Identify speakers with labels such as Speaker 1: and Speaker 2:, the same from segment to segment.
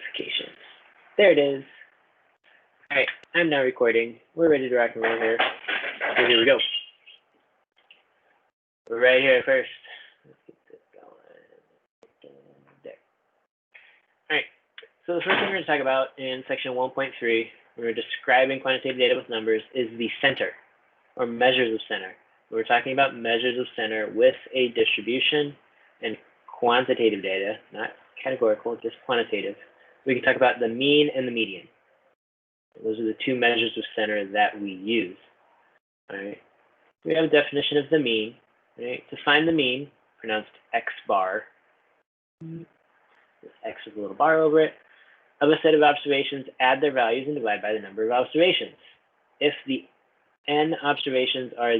Speaker 1: notifications. There it is. All right, I'm now recording. We're ready to rock and roll here. So here we go. We're right here first. Let's get this going. There. All right, so the first thing we're going to talk about in section 1.3, we're describing quantitative data with numbers, is the center, or measures of center. We're talking about measures of center with a distribution and quantitative data, not categorical, just quantitative. We can talk about the mean and the median. Those are the two measures of center that we use. All right. We have a definition of the mean. Right? To find the mean, pronounced x bar, x with a little bar over it, of a set of observations, add their values and divide by the number of observations. If the n observations are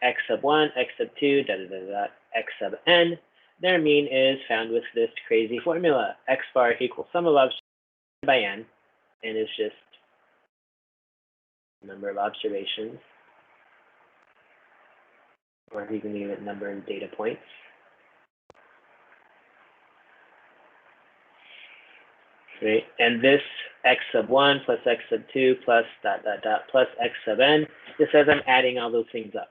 Speaker 1: x sub 1, x sub 2, x sub n, their mean is found with this crazy formula. X bar equals sum of observations by n, and is just number of observations, or you can leave it number of data points. Right? And this x sub 1 plus x sub 2 plus ... plus x sub n, this says I'm adding all those things up.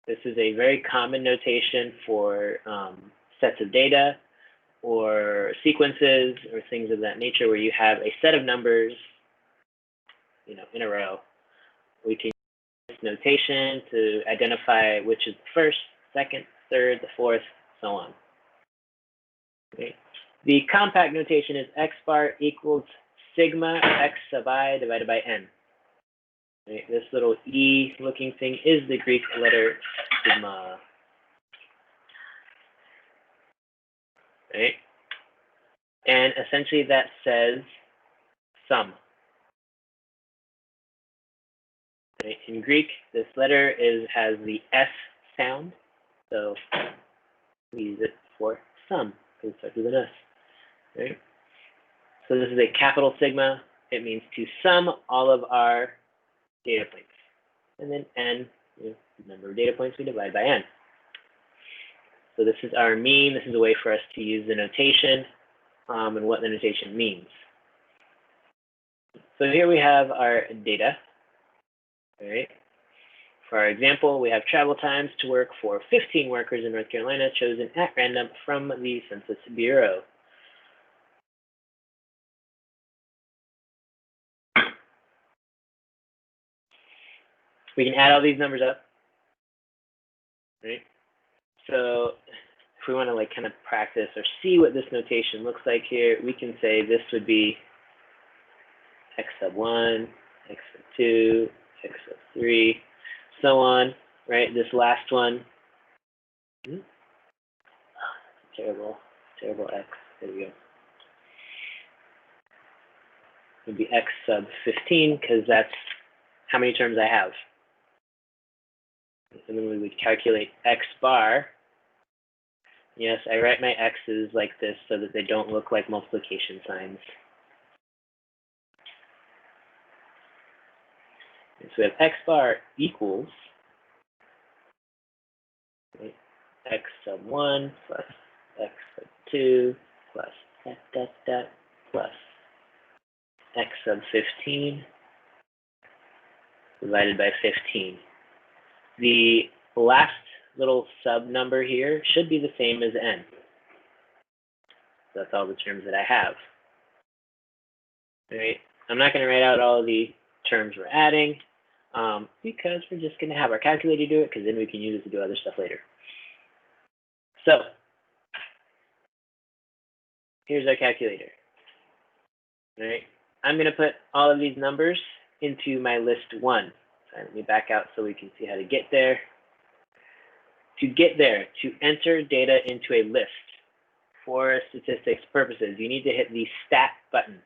Speaker 1: This is a very common notation for sets of data or sequences or things of that nature where you have a set of numbers, in a row. We can use this notation to identify which is the first, second, third, the fourth, so on. Okay. The compact notation is x bar equals sigma x sub I divided by n. Right. This little E looking thing is the Greek letter sigma. Right? And essentially that says sum. Right? In Greek, this letter has the S sound, so we use it for sum because it starts with an S. Right? So this is a capital sigma. It means to sum all of our data points. And then n, the number of data points we divide by n. So this is our mean. This is a way for us to use the notation and what the notation means. So here we have our data. All right. For our example, we have travel times to work for 15 workers in North Carolina chosen at random from the Census Bureau. We can add all these numbers up. Right? So if we want to kind of practice or see what this notation looks like here, we can say this would be x sub 1, x sub 2, x sub 3, so on, right? This last one, terrible x, there we go. It would be x sub 15, because that's how many terms I have. And then we would calculate x bar. Yes, I write my x's like this so that they don't look like multiplication signs. And so we have x bar equals x sub 1 plus x sub 2 plus plus x sub 15 divided by 15. The last little sub number here should be the same as n. So that's all the terms that I have. All right. I'm not going to write out all of the terms we're adding because we're just going to have our calculator do it, because then we can use it to do other stuff later. So here's our calculator. All right. I'm going to put all of these numbers into my list 1. So let me back out so we can see how to get there. To get there, to enter data into a list for statistics purposes, you need to hit the stat button.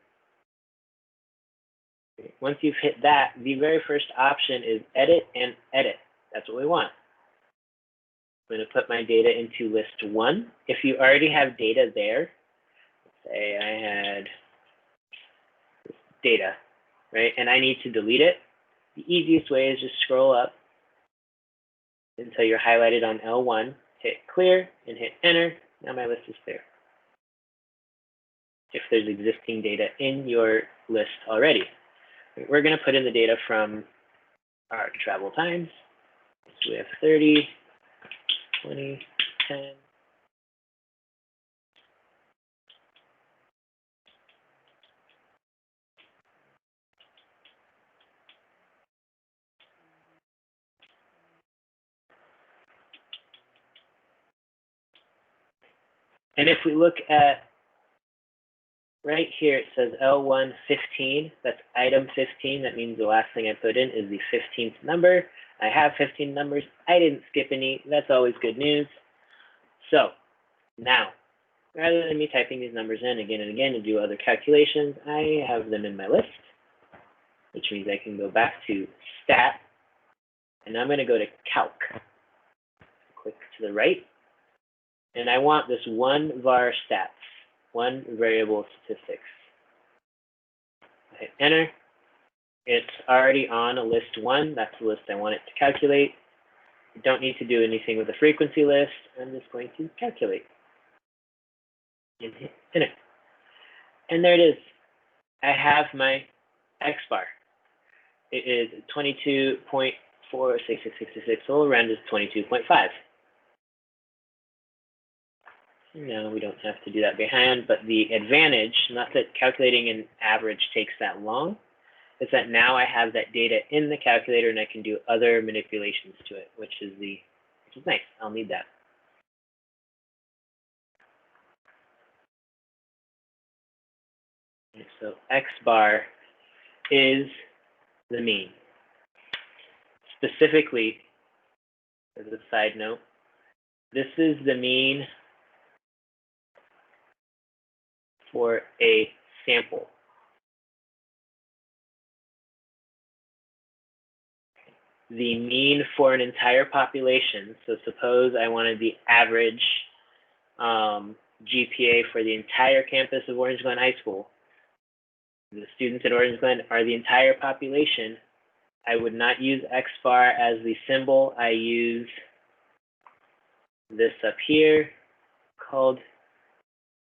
Speaker 1: Once you've hit that, the very first option is edit and edit. That's what we want. I'm going to put my data into list 1. If you already have data there, let's say I had data, right, and I need to delete it, the easiest way is just scroll up until you're highlighted on L1, hit clear, and hit enter. Now my list is clear. if there's existing data in your list already. We're going to put in the data from our travel times. So we have 30, 20, 10. And if we look at right here, it says L115. That's item 15. That means the last thing I put in is the 15th number. I have 15 numbers. I didn't skip any. That's always good news. So now, rather than me typing these numbers in again and again to do other calculations, I have them in my list, which means I can go back to stat, and I'm going to go to calc. Click to the right, and I want this one var stats, one variable statistics. I hit enter. It's already on a list 1. That's the list I want it to calculate. I don't need to do anything with the frequency list. I'm just going to calculate. And hit enter. And there it is. I have my X bar. It is 22.46666. So we'll round to 22.5. No, we don't have to do that by hand, but the advantage, not that calculating an average takes that long, is that now I have that data in the calculator and I can do other manipulations to it, which is nice. I'll need that. Okay, so X bar is the mean. Specifically, as a side note, this is the mean for a sample. The mean for an entire population, so suppose I wanted the average GPA for the entire campus of Orange Glen High School. The students at Orange Glen are the entire population. I would not use X bar as the symbol. I use this up here called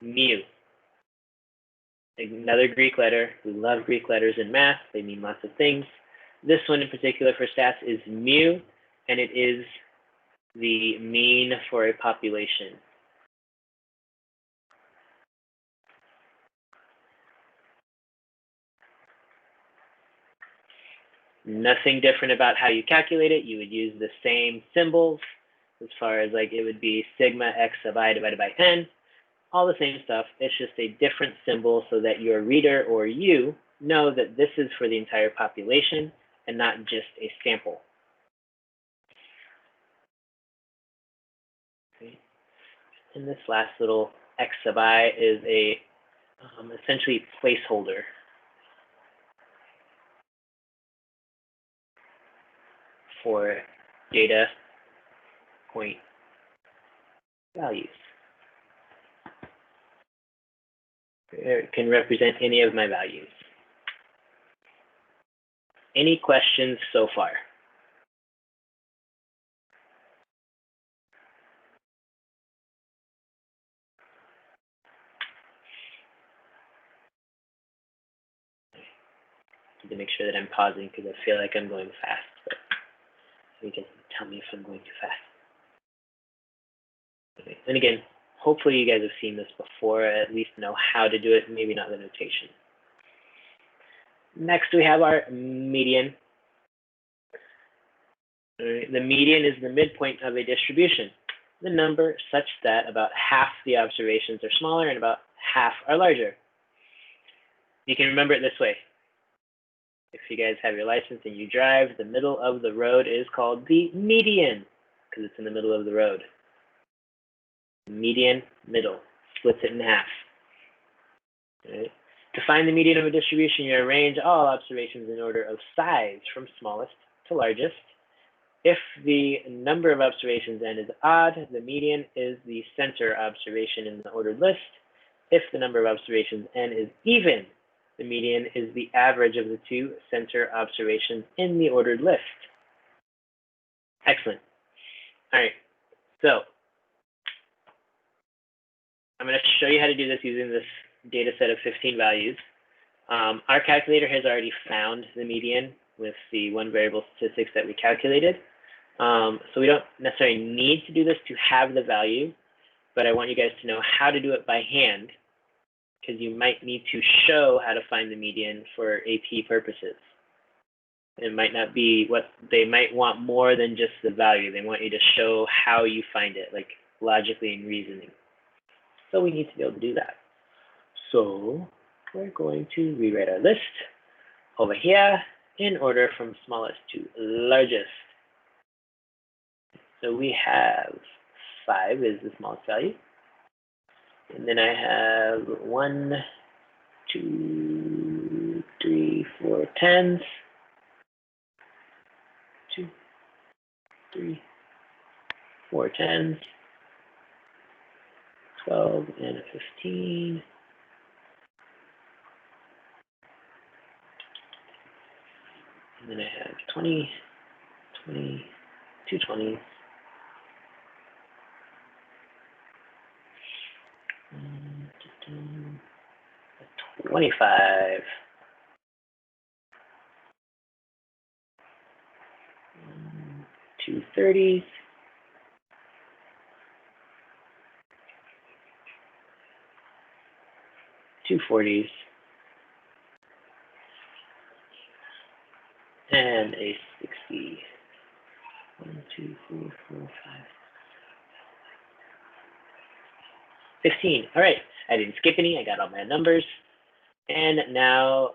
Speaker 1: mu. Another Greek letter. We love Greek letters in math. They mean lots of things. This one in particular for stats is mu, and it is the mean for a population. Nothing different about how you calculate it. You would use the same symbols as far as like it would be sigma x sub I divided by n. All the same stuff. It's just a different symbol so that your reader or you know that this is for the entire population and not just a sample. Okay. And this last little x sub I is a essentially placeholder for data point values. It can represent any of my values. Any questions so far? I need to make sure that I'm pausing because I feel like I'm going fast, but you can tell me if I'm going too fast. Okay. And again, hopefully you guys have seen this before, at least know how to do it, maybe not the notation. Next, we have our median. The median is the midpoint of a distribution, the number such that about half the observations are smaller and about half are larger. You can remember it this way. If you guys have your license and you drive, the middle of the road is called the median because it's in the middle of the road. Median, middle, splits it in half. Right. To find the median of a distribution, you arrange all observations in order of size from smallest to largest. If the number of observations n is odd, the median is the center observation in the ordered list. If the number of observations n is even, the median is the average of the two center observations in the ordered list. Excellent. All right, so I'm going to show you how to do this using this data set of 15 values. Our calculator has already found the median with the one variable statistics that we calculated. So we don't necessarily need to do this to have the value, but I want you guys to know how to do it by hand, because you might need to show how to find the median for AP purposes. It might not be what they might want more than just the value. They want you to show how you find it, like logically and reasoning. So we need to be able to do that. So we're going to rewrite our list over here in order from smallest to largest. So we have 5 is the smallest value. And then I have 1, 2, 3, 4 tens. 2, 3, 4 tens. 12 and a 15. And then I have 20, 20, 2 20s. 25. 2 30s. 2 40s. And a 60. 1, 2, 3, 4, 5, 15. All right, I didn't skip any. I got all my numbers. And now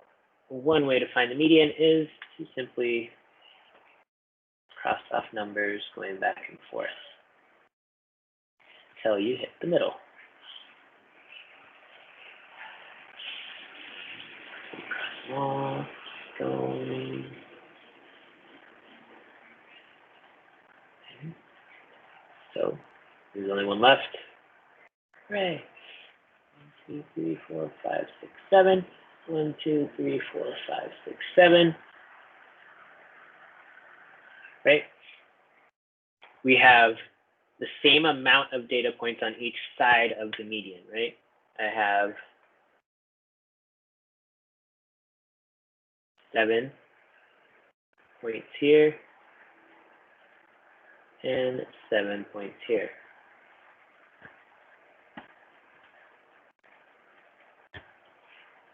Speaker 1: one way to find the median is to simply cross off numbers going back and forth until you hit the middle. Cross off, going. So there's only one left. Hooray. 1, 2, 3, 4, 5, 6, 7. 1, 2, 3, 4, 5, 6, 7. Right? We have the same amount of data points on each side of the median, right? I have 7 points here and 7 points here.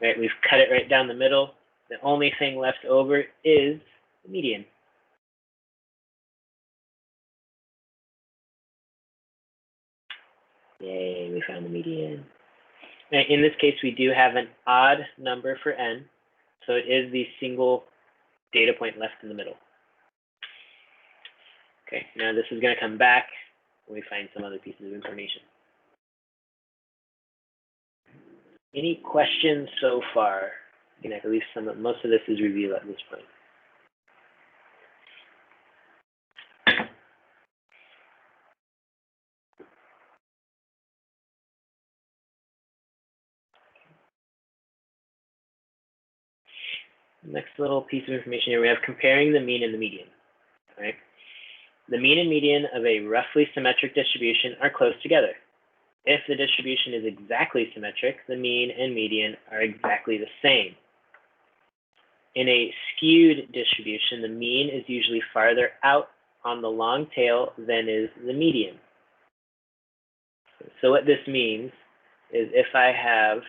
Speaker 1: Right, we've cut it right down the middle. The only thing left over is the median. Yay, we found the median. Now, in this case, we do have an odd number for n, so it is the single data point left in the middle. Okay, now this is going to come back when we find some other pieces of information. Any questions so far? I can at least most of this is review at this point. Next little piece of information here, we have comparing the mean and the median. All right. The mean and median of a roughly symmetric distribution are close together. If the distribution is exactly symmetric, the mean and median are exactly the same. In a skewed distribution, the mean is usually farther out on the long tail than is the median. So what this means is if I have,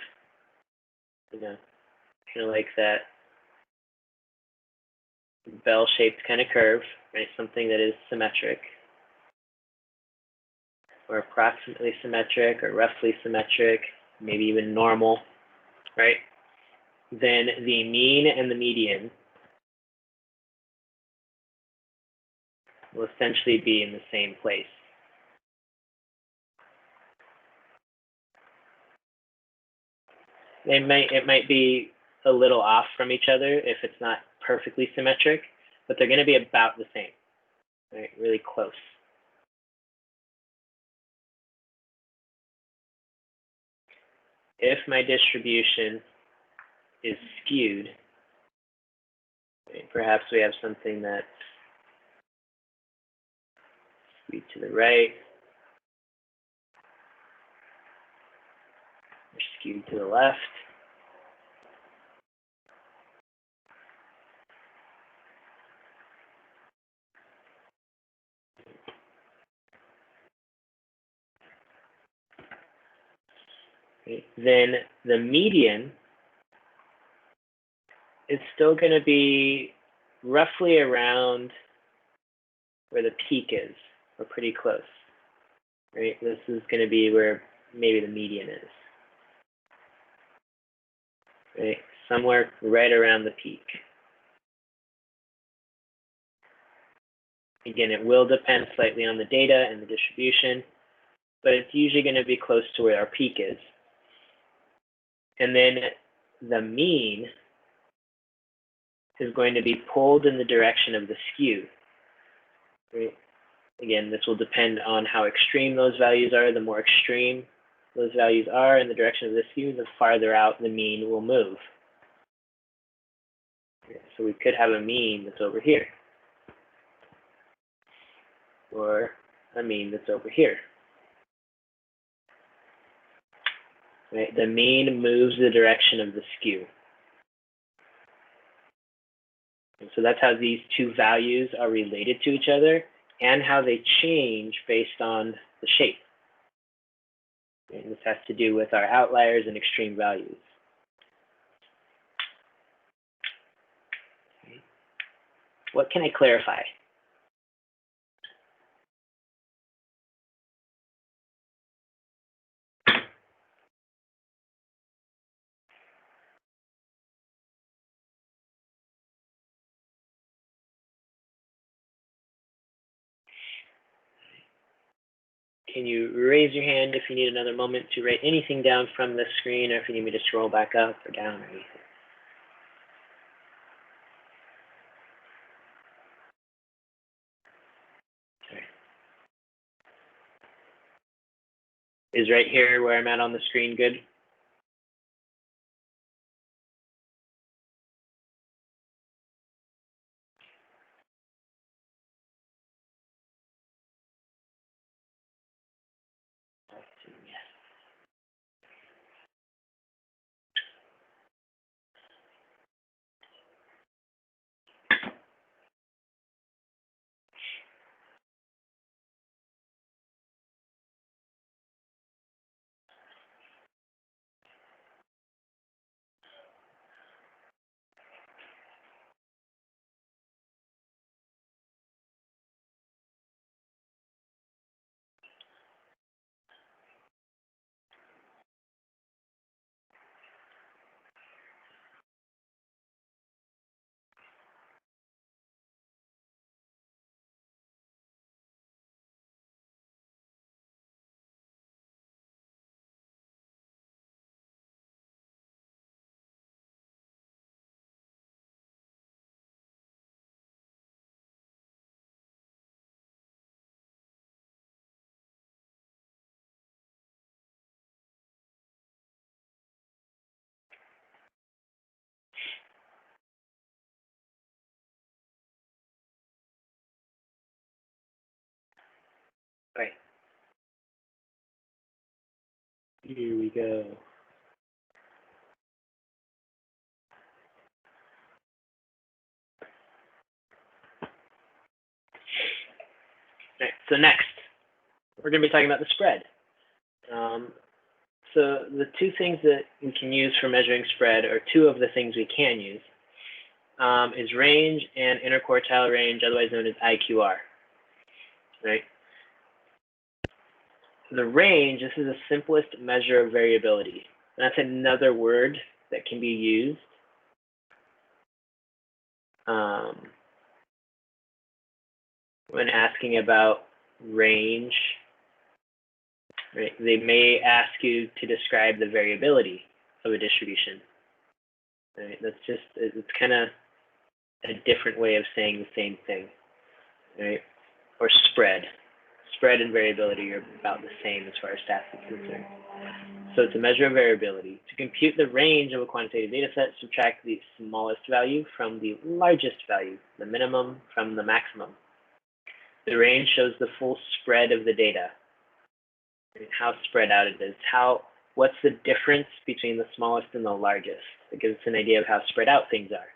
Speaker 1: kind of like that bell-shaped kind of curve, right? Something that is symmetric, or approximately symmetric, or roughly symmetric, maybe even normal, right? Then the mean and the median will essentially be in the same place. It might be a little off from each other if it's not perfectly symmetric, but they're going to be about the same, right? Really close. If my distribution is skewed, right, perhaps we have something that's skewed to the right, or skewed to the left. Okay. Then the median is still going to be roughly around where the peak is, or pretty close, right? This is going to be where maybe the median is, right? Somewhere right around the peak. Again, it will depend slightly on the data and the distribution, but it's usually going to be close to where our peak is. And then the mean is going to be pulled in the direction of the skew, right? Again, this will depend on how extreme those values are. The more extreme those values are in the direction of the skew, the farther out the mean will move. So we could have a mean that's over here, or a mean that's over here. Right? The mean moves the direction of the skew. And so that's how these two values are related to each other and how they change based on the shape. And this has to do with our outliers and extreme values. Okay. What can I clarify? Can you raise your hand if you need another moment to write anything down from the screen, or if you need me to scroll back up or down or anything? Okay. Is right here where I'm at on the screen good? Right. Here we go. All right, so next, we're going to be talking about the spread. So the two things that we can use for measuring spread, or two of the things we can use, is range and interquartile range, otherwise known as IQR. Right? The range, this is the simplest measure of variability. And that's another word that can be used when asking about range. Right? They may ask you to describe the variability of a distribution. Right? That's just, it's kind of a different way of saying the same thing. Right? Or spread. Spread and variability are about the same as far as stats is concerned. So it's a measure of variability. To compute the range of a quantitative data set, subtract the smallest value from the largest value, the minimum from the maximum. The range shows the full spread of the data, how spread out it is, how what's the difference between the smallest and the largest? It gives us an idea of how spread out things are.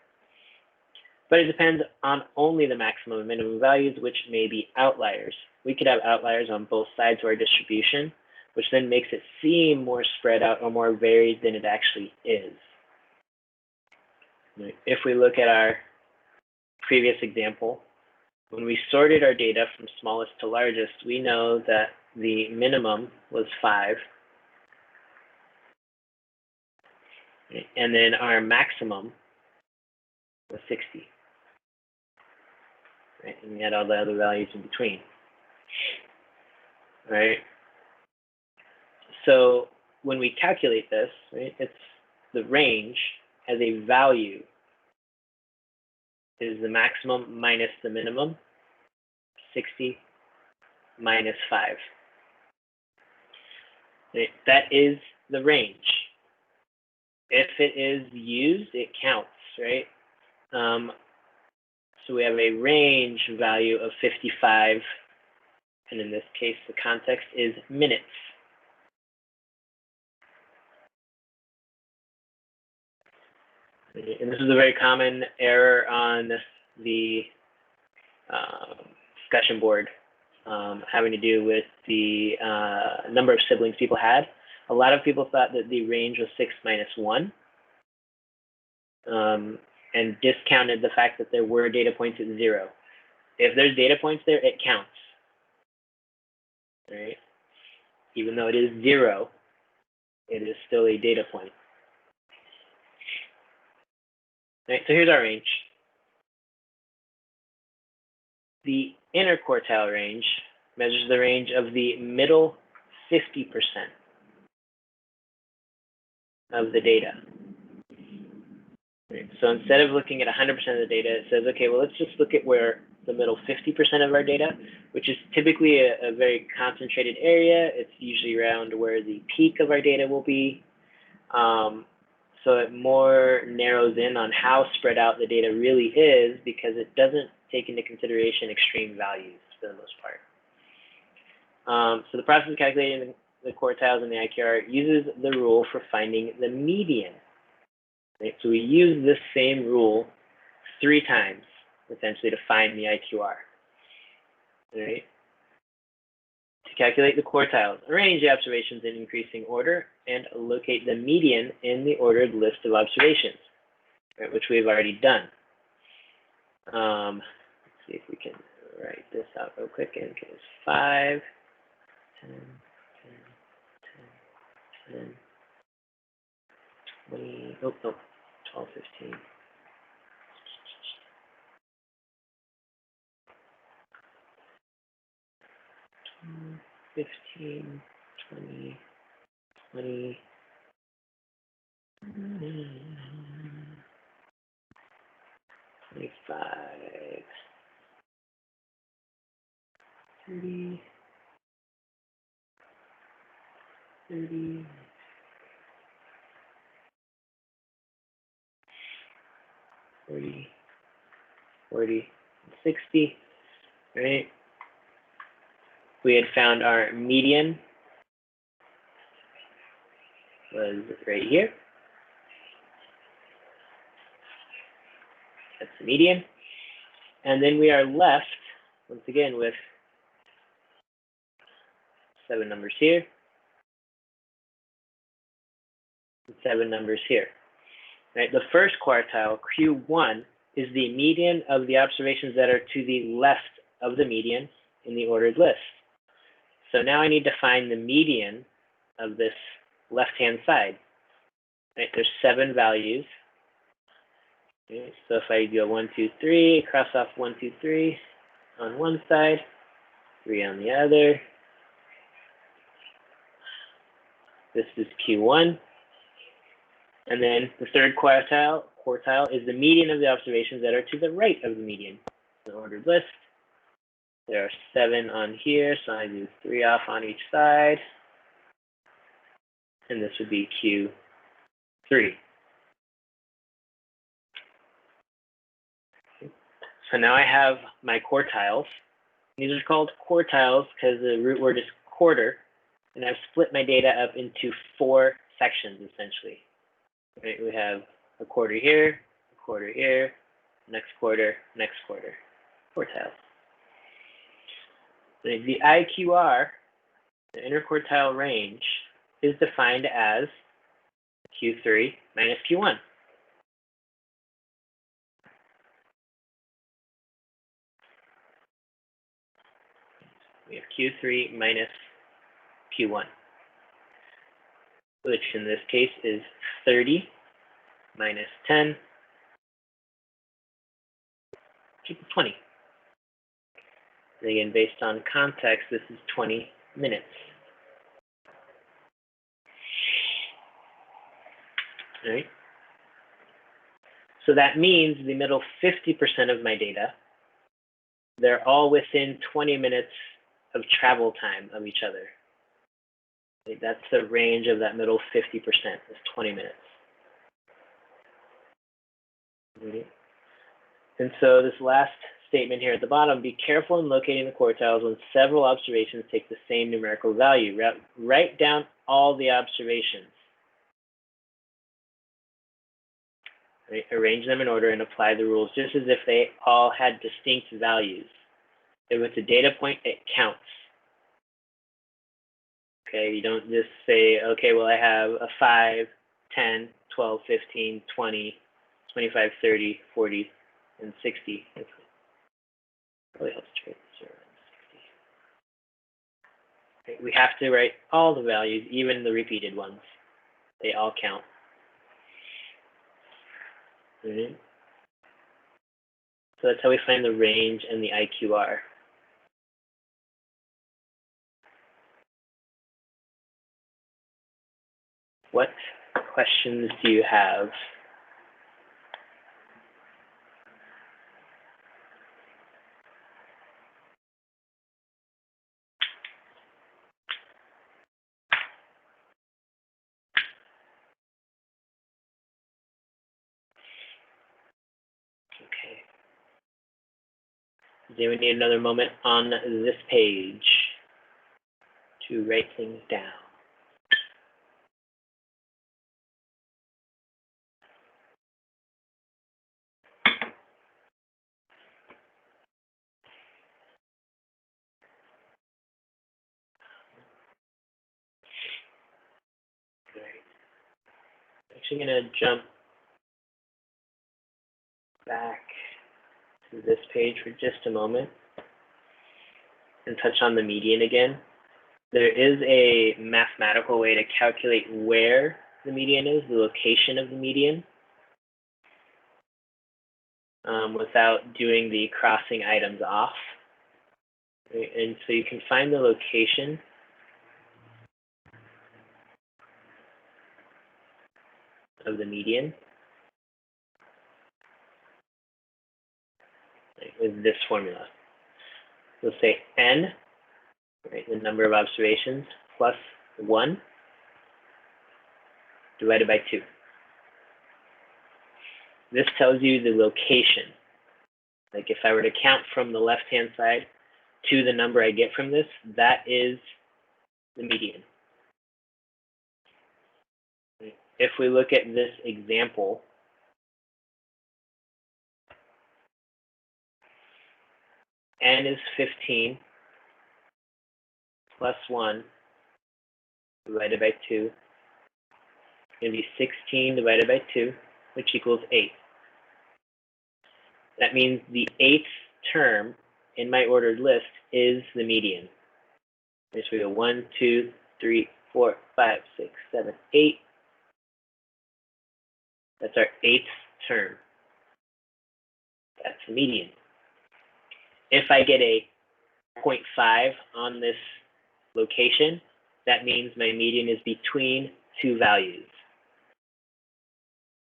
Speaker 1: But it depends on only the maximum and minimum values, which may be outliers. We could have outliers on both sides of our distribution, which then makes it seem more spread out or more varied than it actually is. If we look at our previous example, when we sorted our data from smallest to largest, we know that the minimum was 5. And then our maximum was 60. Right? And we had all the other values in between. Right? So when we calculate this, right, it's the range as a value is the maximum minus the minimum, 60 minus 5. Right? That is the range. If it is used, it counts, right? So we have a range value of 55, and in this case, the context is minutes. And this is a very common error on the discussion board having to do with the number of siblings people had. A lot of people thought that the range was 6 minus 1 and discounted the fact that there were data points at 0. If there's data points there, it counts. Right? Even though it is 0, it is still a data point. Right, so here's our range. The inner quartile range measures the range of the middle 50% of the data. Right, so instead of looking at 100% of the data, it says, okay, well, let's just look at where the middle 50% of our data, which is typically a very concentrated area. It's usually around where the peak of our data will be. So it more narrows in on how spread out the data really is because it doesn't take into consideration extreme values for the most part. So the process of calculating the quartiles in the IQR uses the rule for finding the median. Right? So we use this same rule 3 times, essentially, to find the IQR. Right? To calculate the quartiles, arrange the observations in increasing order, and locate the median in the ordered list of observations, right, which we've already done. Let's see if we can write this out real quick. In case 5, 10, 10, 10, 10, 20, oh, no, 12, 15. 15, 20, 20, 25, 30, 30, 40, 40, 60, right? We had found our median was right here. That's the median. And then we are left, once again, with 7 numbers here, and 7 numbers here. Right? The first quartile, Q1, is the median of the observations that are to the left of the median in the ordered list. So now I need to find the median of this left-hand side. Right? There's 7 values. Okay? So if I go 1, 2, 3, cross off 1, 2, 3 on one side, 3 on the other. This is Q1. And then the third quartile is the median of the observations that are to the right of the median in the ordered list. There are 7 on here, so I do 3 off on each side. And this would be Q3. So now I have my quartiles. These are called quartiles because the root word is quarter. And I've split my data up into 4 sections, essentially. Right? We have a quarter here, next quarter, quartiles. The IQR, the interquartile range, is defined as Q3 minus Q1. We have Q3 minus Q1, which in this case is 30 minus 10 equals 20. And again, based on context, this is 20 minutes. All right. So that means the middle 50% of my data, they're all within 20 minutes of travel time of each other. Okay, that's the range of that middle 50%, is 20 minutes. Okay. And so this last statement here at the bottom, be careful in locating the quartiles when several observations take the same numerical value. Write down all the observations. Right? Arrange them in order and apply the rules just as if they all had distinct values. If it's a data point, it counts. Okay, you don't just say, okay, well, I have a 5, 10, 12, 15, 20, 25, 30, 40, and 60. Really helps to write this around 60. Okay, we have to write all the values, even the repeated ones. They all count. Right. So that's how we find the range and the IQR. What questions do you have? Okay. Do we need another moment on this page to write things down? Great. I'm actually going to jump back to this page for just a moment and touch on the median again. There is a mathematical way to calculate where the median is, the location of the median, without doing the crossing items off. Right? And so you can find the location of the median with this formula. We'll say n, right, the number of observations, plus 1 divided by 2. This tells you the location. Like if I were to count from the left-hand side to the number I get from this, that is the median. If we look at this example, n is 15 plus 1 divided by 2. It's going to be 16 divided by 2, which equals 8. That means the 8th term in my ordered list is the median. So we go 1, 2, 3, 4, 5, 6, 7, 8. That's our 8th term. That's the median. If I get a 0.5 on this location, that means my median is between 2 values.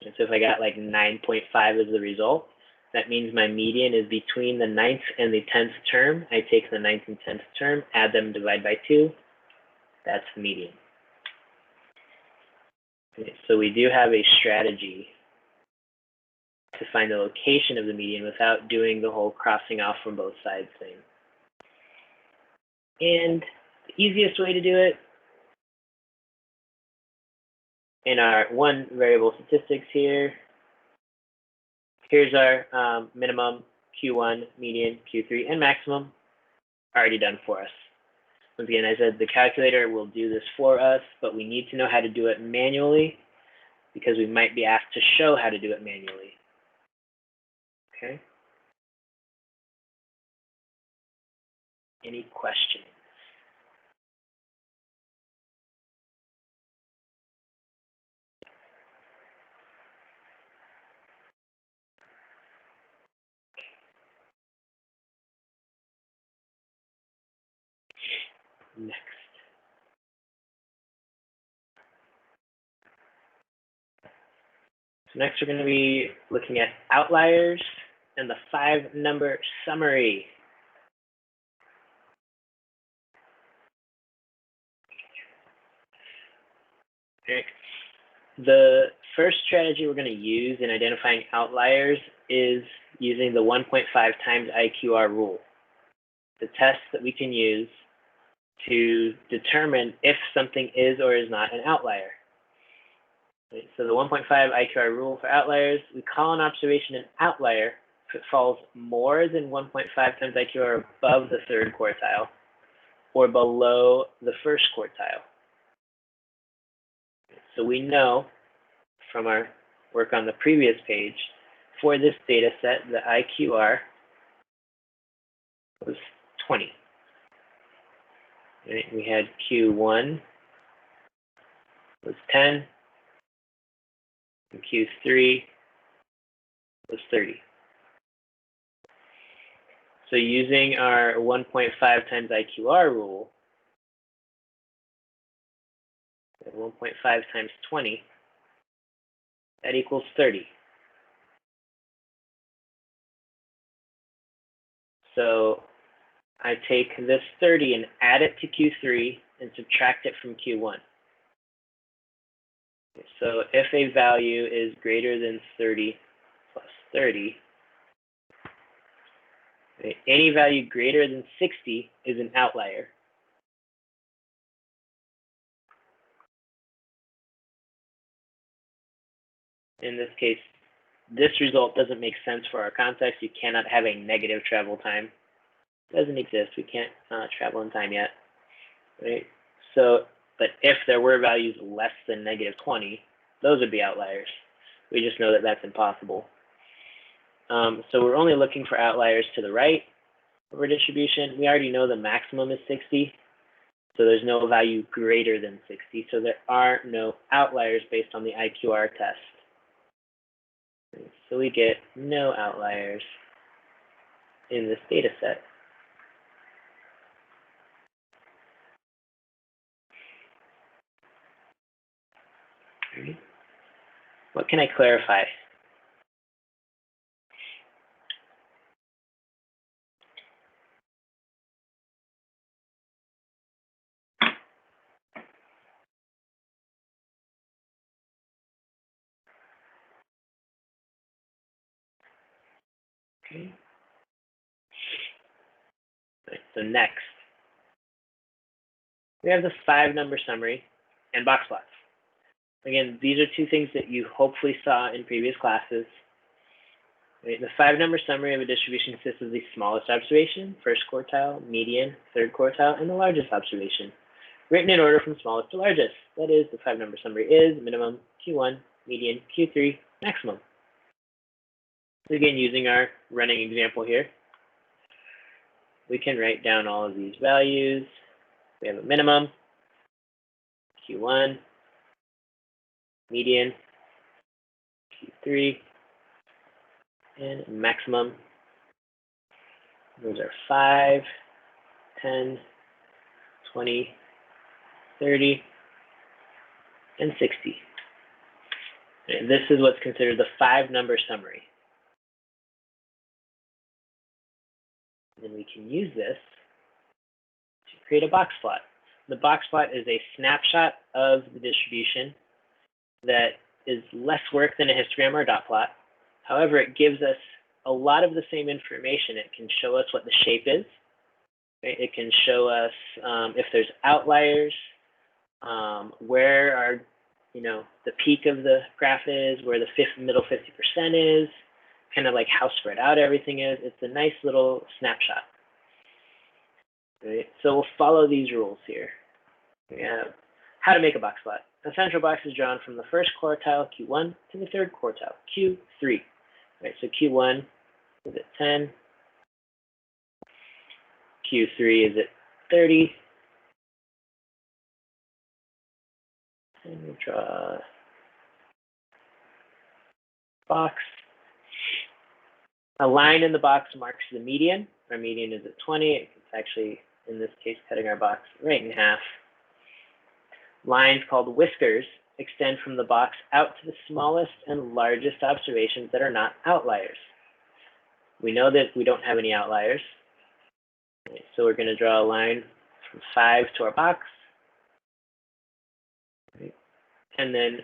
Speaker 1: And so if I got like 9.5 as the result, that means my median is between the 9th and the 10th term. I take the 9th and 10th term, add them, divide by 2. That's the median. Okay, so we do have a strategy to find the location of the median without doing the whole crossing off from both sides thing. And the easiest way to do it in our one variable statistics here, here's our minimum, Q1, median, Q3, and maximum already done for us. Once again, I said the calculator will do this for us, but we need to know how to do it manually because we might be asked to show how to do it manually. Okay? Any questions? Next. So next we're going to be looking at outliers and the 5-number summary. Okay. The first strategy we're going to use in identifying outliers is using the 1.5 times IQR rule, the test that we can use to determine if something is or is not an outlier. Right, so the 1.5 IQR rule for outliers, we call an observation an outlier if it falls more than 1.5 times IQR above the 3rd quartile or below the 1st quartile. So we know from our work on the previous page, for this data set, the IQR was 20. Right? We had Q1 was 10, and Q3 was 30. So using our 1.5 times IQR rule, 1.5 times 20, that equals 30. So I take this 30 and add it to Q3 and subtract it from Q1. So if a value is greater than 30 plus 30, any value greater than 60 is an outlier. In this case, this result doesn't make sense for our context. You cannot have a negative travel time. It doesn't exist. We can't travel in time yet, right? So, but if there were values less than negative 20, those would be outliers. We just know that that's impossible. So we're only looking for outliers to the right of our distribution. We already know the maximum is 60, so there's no value greater than 60. So there are no outliers based on the IQR test. So we get no outliers in this data set. What can I clarify? Okay. Right, so next, we have the 5-number summary and box plots. Again, these are two things that you hopefully saw in previous classes. Right, the 5-number summary of a distribution consists of the smallest observation, 1st quartile, median, 3rd quartile, and the largest observation, written in order from smallest to largest. That is, the 5-number summary is minimum, Q1, median, Q3, maximum. So again, using our running example here, we can write down all of these values. We have a minimum, Q1, median, Q3, and maximum. Those are 5, 10, 20, 30, and 60. And this is what's considered the 5-number summary. And we can use this to create a box plot. The box plot is a snapshot of the distribution that is less work than a histogram or a dot plot. However, it gives us a lot of the same information. It can show us what the shape is. Right? It can show us if there's outliers, where our you know, the peak of the graph is, where the middle 50% is, kind of like how spread out everything is. It's a nice little snapshot. Right? So we'll follow these rules here. We have how to make a box plot. A central box is drawn from the first quartile, Q1, to the third quartile, Q3. Right, so Q1 is at 10. Q3 is at 30. And we'll draw a box. A line in the box marks the median. Our median is at 20. It's actually, in this case, cutting our box right in half. Lines called whiskers extend from the box out to the smallest and largest observations that are not outliers. We know that we don't have any outliers. Right, so we're going to draw a line from 5 to our box. Right, and then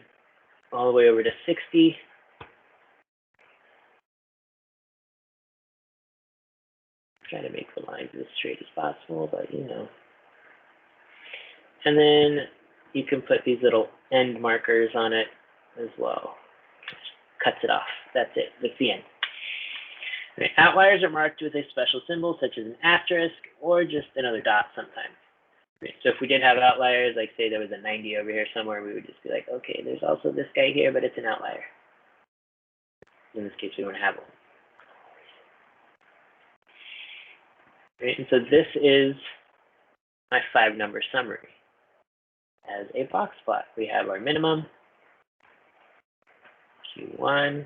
Speaker 1: all the way over to 60. Try to make the lines as straight as possible, but you know. And then you can put these little end markers on it as well. Cuts it off. That's it. That's the end. Right. Outliers are marked with a special symbol, such as an asterisk or just another dot sometimes. Right. So if we did have outliers, like say there was a 90 over here somewhere, we would just be like, okay, there's also this guy here, but it's an outlier. In this case, we don't have one. Right. And so this is my 5-number summary. As a box plot, we have our minimum, Q1,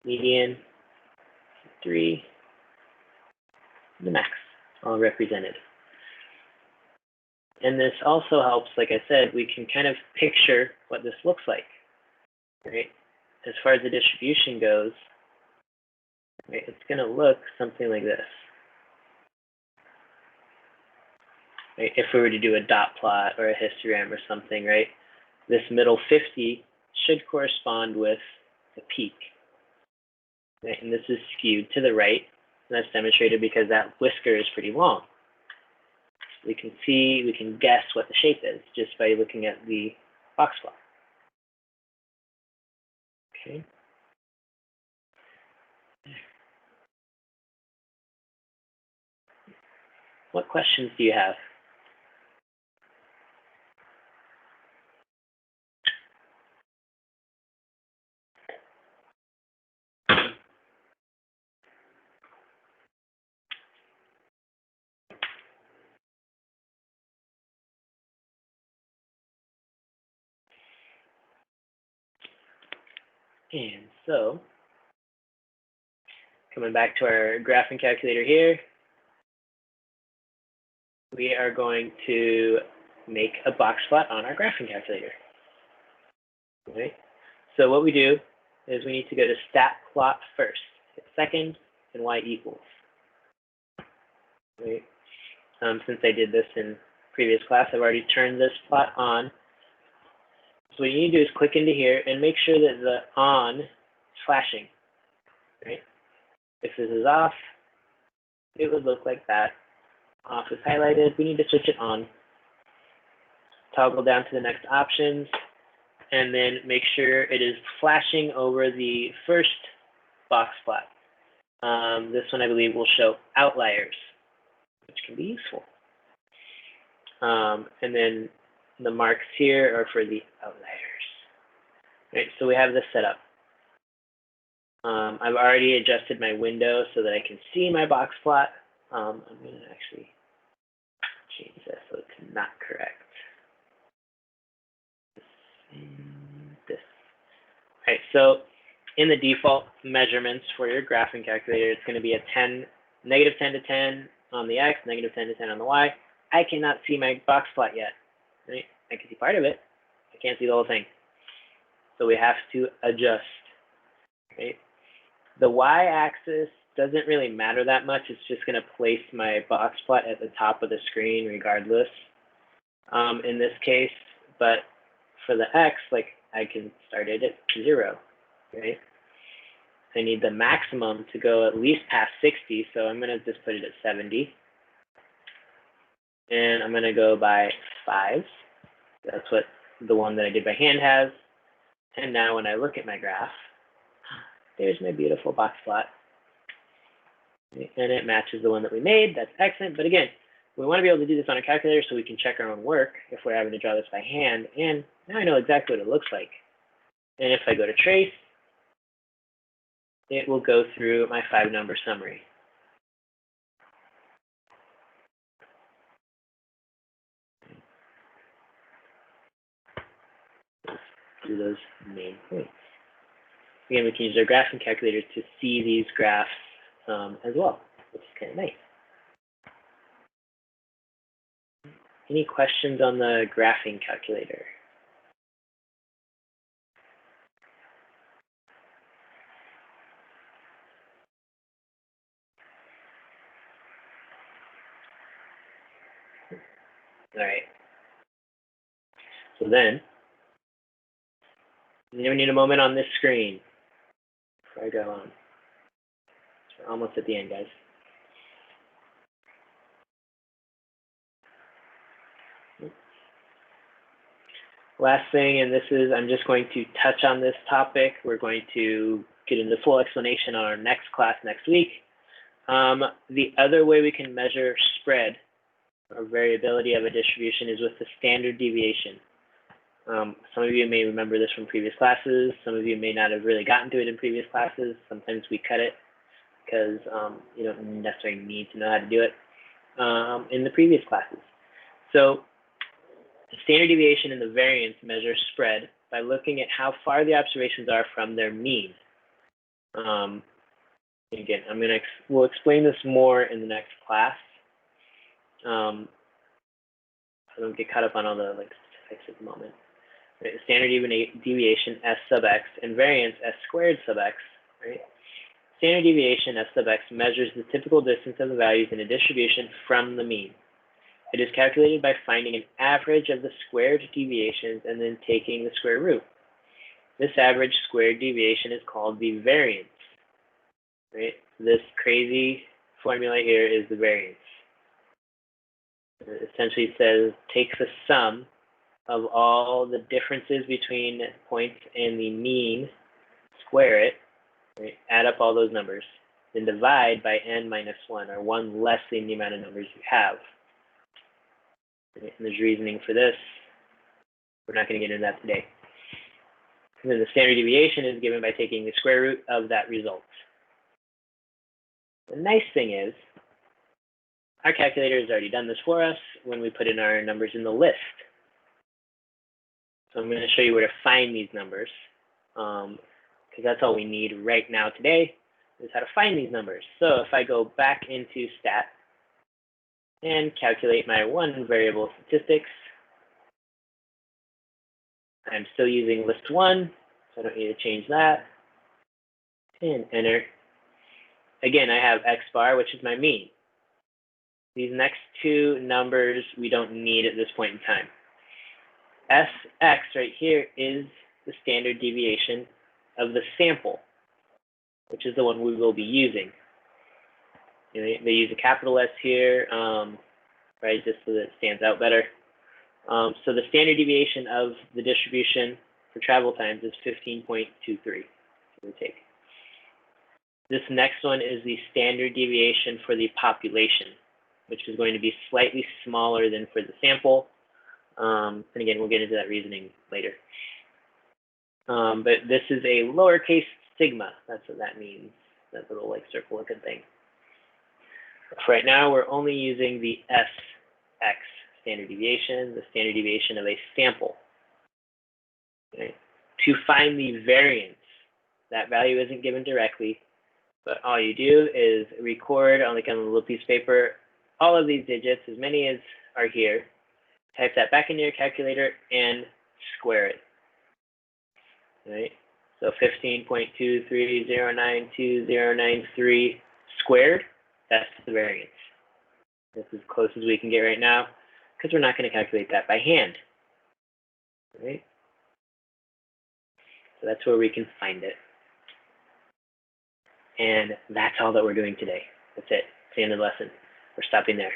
Speaker 1: median, Q3, the max, all represented. And this also helps, like I said, we can kind of picture what this looks like, right? As far as the distribution goes, right, it's going to look something like this. Right? If we were to do a dot plot or a histogram or something, right, this middle 50 should correspond with the peak. Right? And this is skewed to the right, and that's demonstrated because that whisker is pretty long. We can see, we can guess what the shape is just by looking at the box plot. Okay. What questions do you have? And so, coming back to our graphing calculator here, we are going to make a box plot on our graphing calculator. Okay. So what we do is we need to go to stat plot first, hit second, and y equals. Right. Since I did this in previous class, I've already turned this plot on. So what you need to do is click into here and make sure that the on is flashing. Right. If this is off, it would look like that. Off is highlighted. We need to switch it on. Toggle down to the next options, and then make sure it is flashing over the first box plot. This one, I believe, will show outliers, which can be useful. And then the marks here are for the outliers. Right, so we have this set up. I've already adjusted my window so that I can see my box plot. I'm going to actually change this so it's not correct. This. All right, so in the default measurements for your graphing calculator, it's going to be a negative 10 to 10 on the X, negative 10 to 10 on the Y. I cannot see my box plot yet. Right? I can see part of it. I can't see the whole thing. So we have to adjust. Right? The Y-axis doesn't really matter that much. It's just going to place my box plot at the top of the screen regardless in this case. But for the X, like I can start it at 0, right? I need the maximum to go at least past 60, so I'm going to just put it at 70. And I'm going to go by 5. That's what the one that I did by hand has. And now when I look at my graph, there's my beautiful box plot. And it matches the one that we made. That's excellent. But again, we want to be able to do this on a calculator so we can check our own work if we're having to draw this by hand. And now I know exactly what it looks like. And if I go to trace, it will go through my 5-number summary. Do those main points. Again, we can use our graphing calculator to see these graphs as well, which is kind of nice. Any questions on the graphing calculator? All right. So then, we need a moment on this screen before I go on. So we're almost at the end, guys. Last thing, and this is, I'm just going to touch on this topic. We're going to get into full explanation on our next class next week. The other way we can measure spread or variability of a distribution is with the standard deviation. Some of you may remember this from previous classes. Some of you may not have really gotten to it in previous classes. Sometimes we cut it because you don't necessarily need to know how to do it in the previous classes. So the standard deviation and the variance measure spread by looking at how far the observations are from their mean. Again, we'll explain this more in the next class. I don't get caught up on all the specifics at the moment. Right? Standard deviation S sub x and variance S squared sub x. Right? Standard deviation S sub x measures the typical distance of the values in a distribution from the mean. It is calculated by finding an average of the squared deviations and then taking the square root. This average squared deviation is called the variance. Right? This crazy formula here is the variance. It essentially says take the sum of all the differences between points and the mean, square it, right? Add up all those numbers, then divide by n minus 1, or 1 less than the amount of numbers you have. And there's reasoning for this. We're not going to get into that today. And then the standard deviation is given by taking the square root of that result. The nice thing is, our calculator has already done this for us when we put in our numbers in the list. So I'm going to show you where to find these numbers, because that's all we need right now today, is how to find these numbers. So if I go back into stat and calculate my one variable statistics, I'm still using list 1, so I don't need to change that, and enter. Again, I have x bar, which is my mean. These next two numbers we don't need at this point in time. Sx right here is the standard deviation of the sample, which is the one we will be using. You know, they use a capital S here, right, just so that it stands out better. So the standard deviation of the distribution for travel times is 15.23, give or take. This next one is the standard deviation for the population, which is going to be slightly smaller than for the sample. And again, we'll get into that reasoning later. But this is a lowercase sigma. That's what that means, that little circle looking thing. For right now, we're only using the Sx standard deviation, the standard deviation of a sample. Okay. To find the variance, that value isn't given directly, but all you do is record on a little piece of paper all of these digits, as many as are here, type that back into your calculator and square it. Right? So 15.23092093 squared, that's the variance. This is as close as we can get right now, because we're not going to calculate that by hand. Right? So that's where we can find it. And that's all that we're doing today. That's it. It's the end of the lesson. We're stopping there.